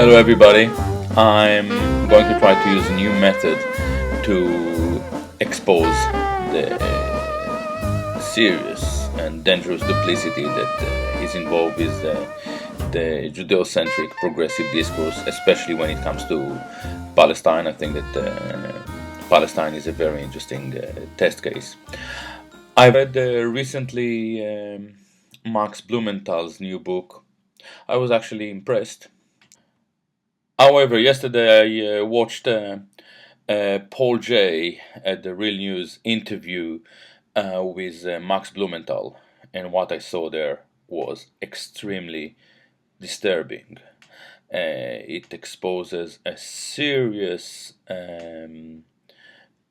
Hello everybody, I'm going to try to use a new method to expose the serious and dangerous duplicity that is involved with the Judeo-centric progressive discourse, especially when it comes to Palestine. I think that Palestine is a very interesting test case. I read recently Max Blumenthal's new book. I was actually impressed. However, yesterday I watched Paul J at the Real News interview with Max Blumenthal, and what I saw there was extremely disturbing. It exposes a serious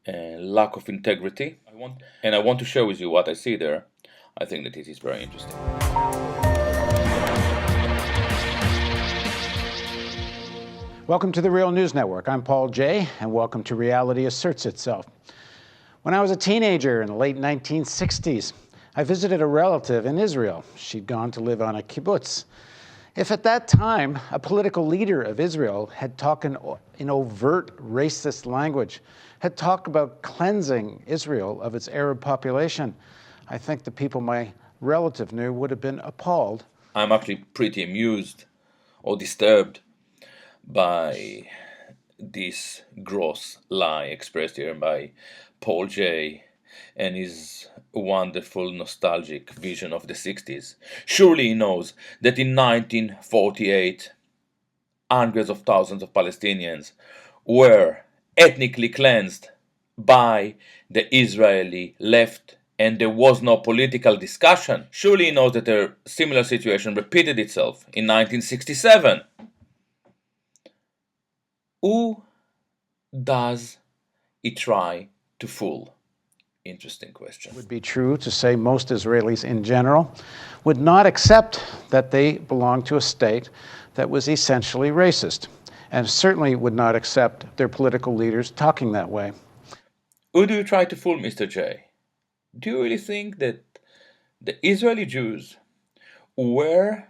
lack of integrity, and I want to share with you what I see there. I think that it is very interesting. Welcome to the Real News Network. I'm Paul J, and welcome to Reality Asserts Itself. When I was a teenager in the late 1960s, I visited a relative in Israel. She'd gone to live on a kibbutz. If at that time a political leader of Israel had talked in overt racist language, had talked about cleansing Israel of its Arab population, I think the people my relative knew would have been appalled. I'm actually pretty amused or disturbed by this gross lie expressed here by Paul J and his wonderful nostalgic vision of the 60s. Surely he knows that in 1948, hundreds of thousands of Palestinians were ethnically cleansed by the Israeli left, and there was no political discussion. Surely he knows that a similar situation repeated itself in 1967. Who does he try to fool? Interesting question. It would be true to say most Israelis in general would not accept that they belong to a state that was essentially racist, and certainly would not accept their political leaders talking that way. Who do you try to fool, Mr. J? Do you really think that the Israeli Jews were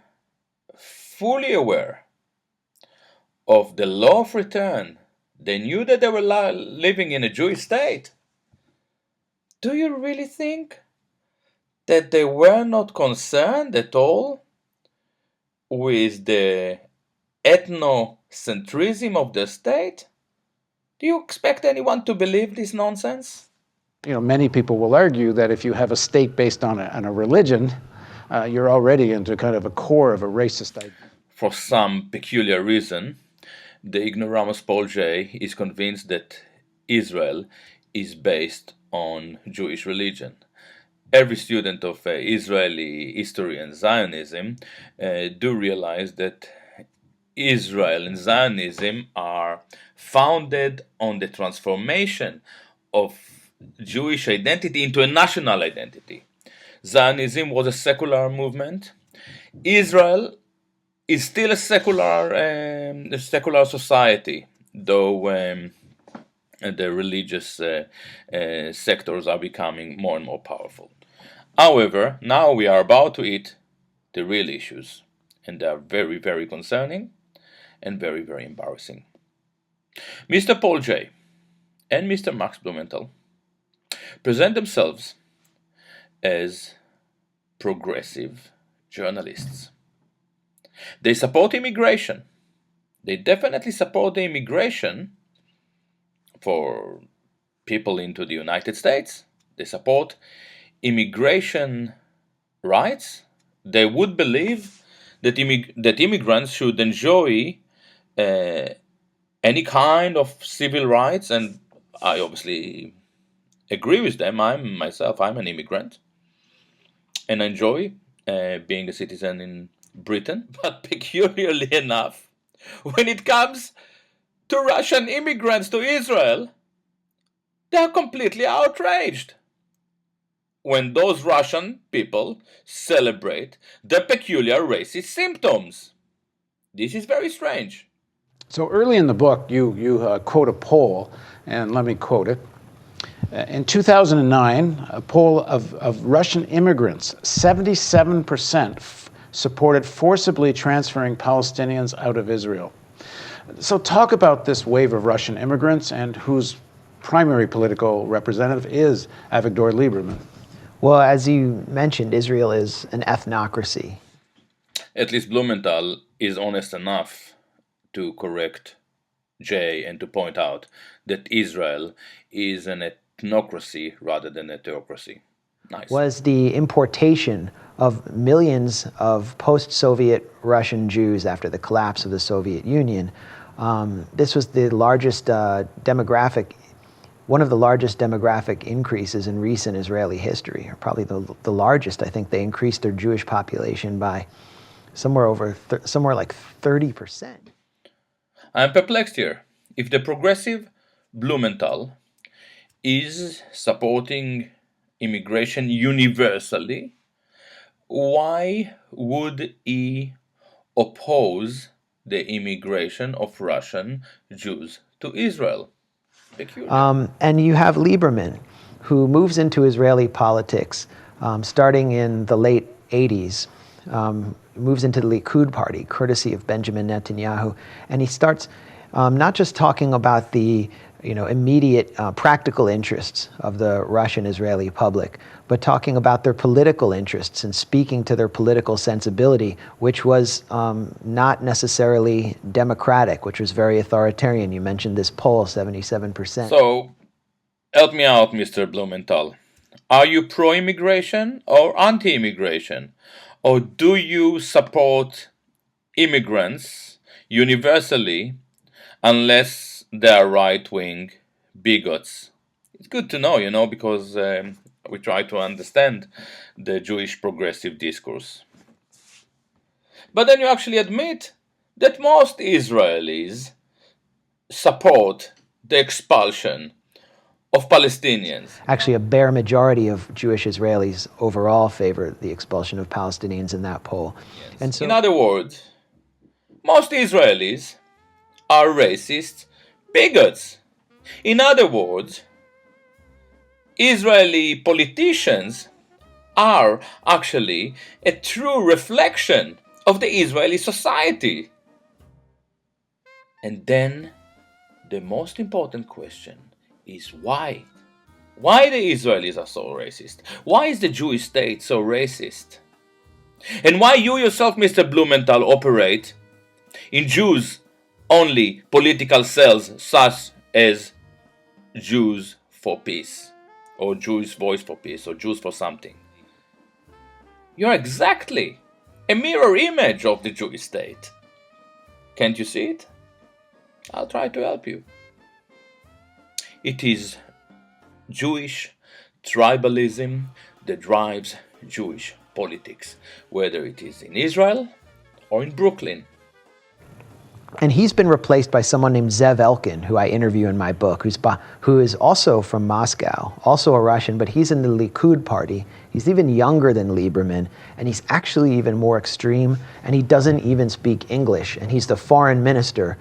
fully aware of the law of return? They knew that they were living in a Jewish state. Do you really think that they were not concerned at all with the ethnocentrism of the state? Do you expect anyone to believe this nonsense? You know, many people will argue that if you have a state based on a religion, you're already into kind of a core of a racist idea. For some peculiar reason, the ignoramus Paul J is convinced that Israel is based on Jewish religion. Every student of Israeli history and Zionism do realize that Israel and Zionism are founded on the transformation of Jewish identity into a national identity. Zionism was a secular movement. Israel is still a secular society, though the religious sectors are becoming more and more powerful. However, now we are about to hit the real issues, and they are very, very concerning and very, very embarrassing. Mr. Paul J and Mr. Max Blumenthal present themselves as progressive journalists. They support immigration. They definitely support the immigration for people into the United States. They support immigration rights. They would believe that immigrants should enjoy any kind of civil rights, and I obviously agree with them. I'm an immigrant, and I enjoy being a citizen in Britain, but peculiarly enough, when it comes to Russian immigrants to Israel, they are completely outraged when those Russian people celebrate their peculiar racist symptoms. This is very strange. So early in the book, you quote a poll, and let me quote it. In 2009, a poll of Russian immigrants, 77% supported forcibly transferring Palestinians out of Israel. So talk about this wave of Russian immigrants and whose primary political representative is Avigdor Lieberman. Well, as you mentioned, Israel is an ethnocracy. At least Blumenthal is honest enough to correct Jay and to point out that Israel is an ethnocracy rather than a theocracy. Nice. Was the importation of millions of post-Soviet Russian Jews after the collapse of the Soviet Union. This was the largest one of the largest demographic increases in recent Israeli history, or probably the largest. I think they increased their Jewish population by somewhere like 30%. I'm perplexed here. If the progressive Blumenthal is supporting immigration universally, why would he oppose the immigration of Russian Jews to Israel? Peculiar. And you have Lieberman, who moves into Israeli politics starting in the late 80s, moves into the Likud party, courtesy of Benjamin Netanyahu, and he starts not just talking about the immediate practical interests of the Russian-Israeli public, but talking about their political interests and speaking to their political sensibility, which was not necessarily democratic, which was very authoritarian. You mentioned this poll, 77%. So, help me out, Mr. Blumenthal. Are you pro-immigration or anti-immigration? Or do you support immigrants universally unless they are right-wing bigots? It's good to know, because we try to understand the Jewish progressive discourse. But then you actually admit that most Israelis support the expulsion of Palestinians. Actually, a bare majority of Jewish Israelis overall favor the expulsion of Palestinians in that poll. Yes. And so, in other words, most Israelis are racist bigots. In other words, Israeli politicians are actually a true reflection of the Israeli society. And then the most important question is why? Why the Israelis are so racist? Why is the Jewish state so racist? And why you yourself, Mr. Blumenthal, operate in Jews-only political cells such as Jews for Peace, or Jewish Voice for Peace, or Jews for something? You're exactly a mirror image of the Jewish state. Can't you see it? I'll try to help you. It is Jewish tribalism that drives Jewish politics, whether it is in Israel or in Brooklyn. and he's been replaced by someone named Zev Elkin, who I interview in my book, who is also from Moscow, also a Russian, but he's in the Likud party. He's even younger than Lieberman, and he's actually even more extreme, and he doesn't even speak English, and he's the foreign minister,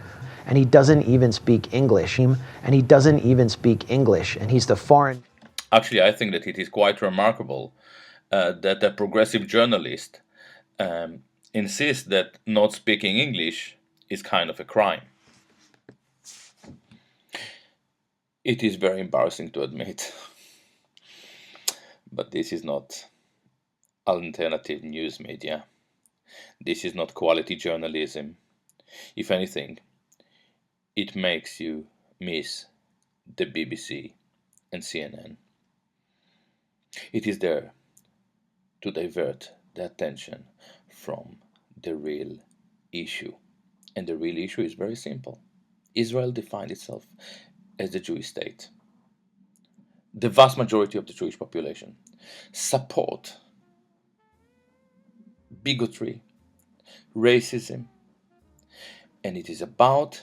and he doesn't even speak English, and he's the foreign... Actually, I think that it is quite remarkable that a progressive journalist insists that not speaking English is kind of a crime. It is very embarrassing to admit, but this is not alternative news media. This is not quality journalism. If anything, it makes you miss the BBC and CNN. It is there to divert the attention from the real issue. And the real issue is very simple. Israel defined itself as the Jewish state. The vast majority of the Jewish population support bigotry, racism, and it is about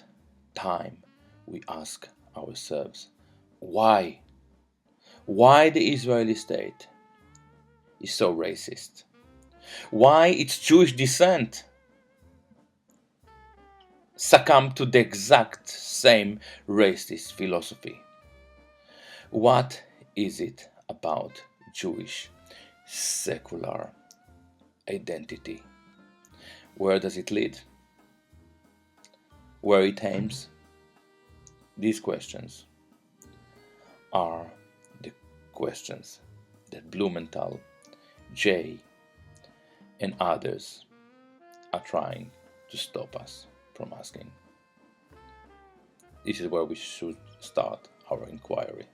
time we ask ourselves why the Israeli state is so racist, why its Jewish descent succumb to the exact same racist philosophy. What is it about Jewish secular identity? Where does it lead? where it aims? These questions are the questions that Blumenthal, Jay, and others are trying to stop us from asking. This is where we should start our inquiry.